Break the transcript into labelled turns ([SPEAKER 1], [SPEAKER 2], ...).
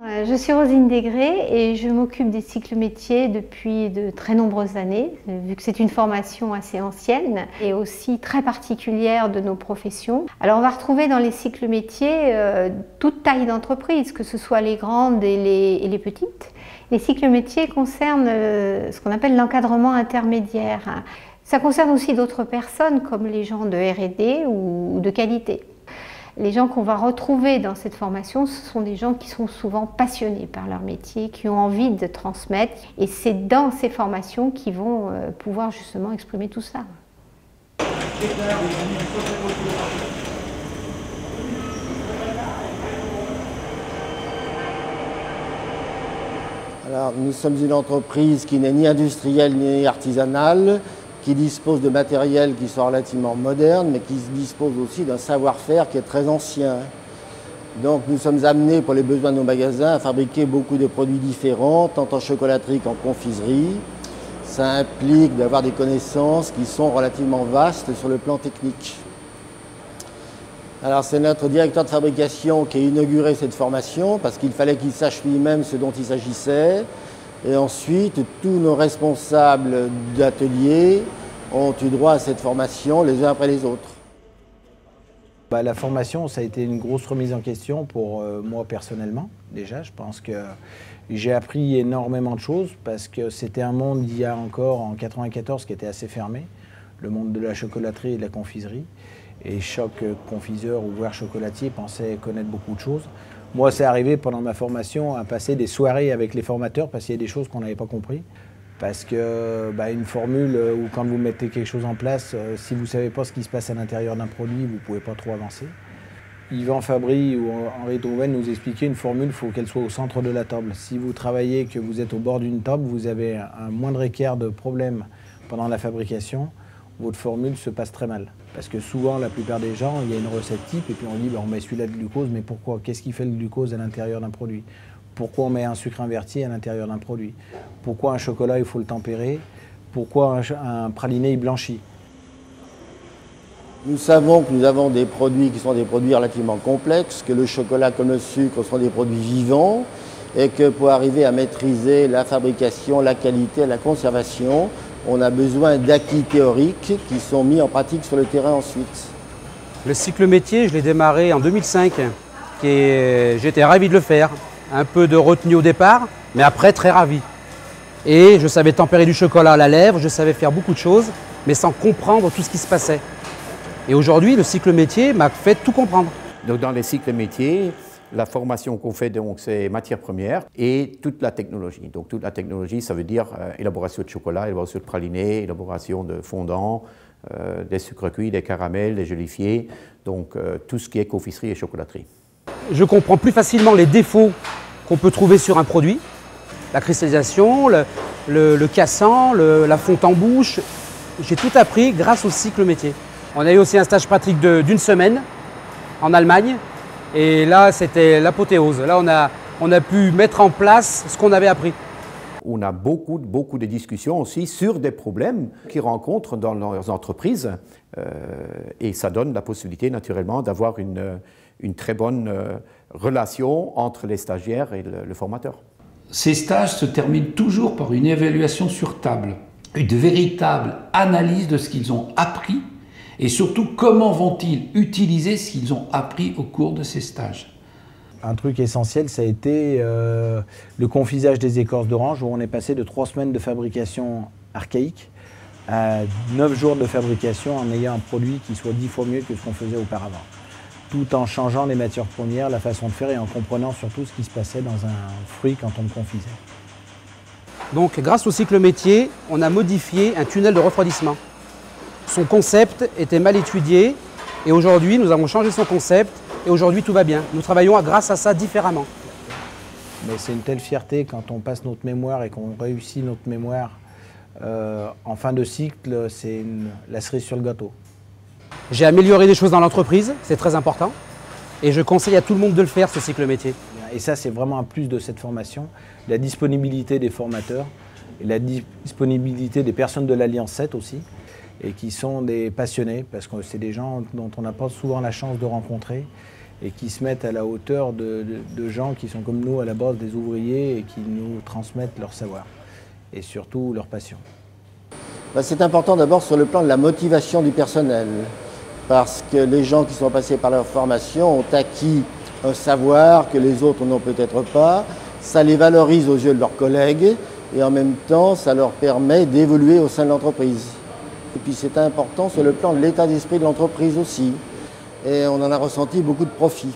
[SPEAKER 1] Je suis Rosine Desgrès et je m'occupe des cycles métiers depuis de très nombreuses années, vu que c'est une formation assez ancienne et aussi très particulière de nos professions. Alors on va retrouver dans les cycles métiers toute taille d'entreprise, que ce soit les grandes et les petites. Les cycles métiers concernent ce qu'on appelle l'encadrement intermédiaire. Ça concerne aussi d'autres personnes comme les gens de R&D ou de qualité. Les gens qu'on va retrouver dans cette formation, ce sont des gens qui sont souvent passionnés par leur métier, qui ont envie de transmettre. Et c'est dans ces formations qu'ils vont pouvoir justement exprimer tout ça.
[SPEAKER 2] Alors, nous sommes une entreprise qui n'est ni industrielle ni artisanale, qui dispose de matériel qui sont relativement modernes, mais qui dispose aussi d'un savoir-faire qui est très ancien. Donc nous sommes amenés, pour les besoins de nos magasins, à fabriquer beaucoup de produits différents, tant en chocolaterie qu'en confiserie. Ça implique d'avoir des connaissances qui sont relativement vastes sur le plan technique. Alors c'est notre directeur de fabrication qui a inauguré cette formation, parce qu'il fallait qu'il sache lui-même ce dont il s'agissait. Et ensuite, tous nos responsables d'atelier ont eu droit à cette formation les uns après les autres.
[SPEAKER 3] La formation, ça a été une grosse remise en question pour moi personnellement. Déjà, je pense que j'ai appris énormément de choses parce que c'était un monde il y a encore en 1994 qui était assez fermé, le monde de la chocolaterie et de la confiserie. Et chaque confiseur ou voire chocolatier pensait connaître beaucoup de choses. Moi, c'est arrivé pendant ma formation à passer des soirées avec les formateurs parce qu'il y a des choses qu'on n'avait pas compris. Parce que une formule où quand vous mettez quelque chose en place, si vous ne savez pas ce qui se passe à l'intérieur d'un produit, vous ne pouvez pas trop avancer. Yvan Fabry ou Henri Trouven nous expliquaient une formule, il faut qu'elle soit au centre de la table. Si vous travaillez, que vous êtes au bord d'une table, vous avez un moindre écart de problème pendant la fabrication, votre formule se passe très mal. Parce que souvent, la plupart des gens, il y a une recette type et puis on dit on met celui-là de glucose, mais pourquoi? Qu'est-ce qui fait le glucose à l'intérieur d'un produit? Pourquoi on met un sucre inverti à l'intérieur d'un produit? Pourquoi un chocolat, il faut le tempérer? Pourquoi un praliné, il blanchit?
[SPEAKER 2] Nous savons que nous avons des produits qui sont des produits relativement complexes, que le chocolat comme le sucre sont des produits vivants et que pour arriver à maîtriser la fabrication, la qualité, la conservation, on a besoin d'acquis théoriques qui sont mis en pratique sur le terrain ensuite.
[SPEAKER 4] Le cycle métier, je l'ai démarré en 2005. J'étais ravi de le faire. Un peu de retenue au départ, mais après très ravi. Et je savais tempérer du chocolat à la lèvre, je savais faire beaucoup de choses, mais sans comprendre tout ce qui se passait. Et aujourd'hui, le cycle métier m'a fait tout comprendre.
[SPEAKER 5] Donc dans les cycles métiers, la formation qu'on fait, c'est matières premières et toute la technologie. Donc toute la technologie, ça veut dire élaboration de chocolat, élaboration de praliné, élaboration de fondants, des sucres cuits, des caramels, des gélifiés, donc tout ce qui est confiserie et chocolaterie.
[SPEAKER 4] Je comprends plus facilement les défauts qu'on peut trouver sur un produit, la cristallisation, le cassant, la fonte en bouche. J'ai tout appris grâce au cycle métier. On a eu aussi un stage pratique d'une semaine en Allemagne. Et là, c'était l'apothéose. Là, on a pu mettre en place ce qu'on avait appris.
[SPEAKER 5] On a beaucoup de discussions aussi sur des problèmes qu'ils rencontrent dans leurs entreprises. Et ça donne la possibilité, naturellement, d'avoir une très bonne relation entre les stagiaires et le formateur.
[SPEAKER 6] Ces stages se terminent toujours par une évaluation sur table, une véritable analyse de ce qu'ils ont appris et surtout comment vont-ils utiliser ce qu'ils ont appris au cours de ces stages.
[SPEAKER 3] Un truc essentiel, ça a été le confisage des écorces d'orange où on est passé de 3 semaines de fabrication archaïque à 9 jours de fabrication en ayant un produit qui soit 10 fois mieux que ce qu'on faisait auparavant. Tout en changeant les matières premières, la façon de faire et en comprenant surtout ce qui se passait dans un fruit quand on le confisait.
[SPEAKER 4] Donc grâce au cycle métier, on a modifié un tunnel de refroidissement. Son concept était mal étudié et aujourd'hui nous avons changé son concept et aujourd'hui tout va bien. Nous travaillons grâce à ça différemment.
[SPEAKER 3] Mais c'est une telle fierté quand on passe notre mémoire et qu'on réussit notre mémoire en fin de cycle, c'est la cerise sur le gâteau.
[SPEAKER 4] J'ai amélioré des choses dans l'entreprise, c'est très important. Et je conseille à tout le monde de le faire, ce cycle métier.
[SPEAKER 3] Et ça, c'est vraiment un plus de cette formation, la disponibilité des formateurs et la disponibilité des personnes de l'Alliance 7 aussi, et qui sont des passionnés, parce que c'est des gens dont on n'a pas souvent la chance de rencontrer et qui se mettent à la hauteur de gens qui sont comme nous à la base des ouvriers et qui nous transmettent leur savoir et surtout leur passion.
[SPEAKER 2] C'est important d'abord sur le plan de la motivation du personnel, parce que les gens qui sont passés par leur formation ont acquis un savoir que les autres n'ont peut-être pas, ça les valorise aux yeux de leurs collègues et en même temps ça leur permet d'évoluer au sein de l'entreprise. Et puis c'est important sur le plan de l'état d'esprit de l'entreprise aussi. Et on en a ressenti beaucoup de profit.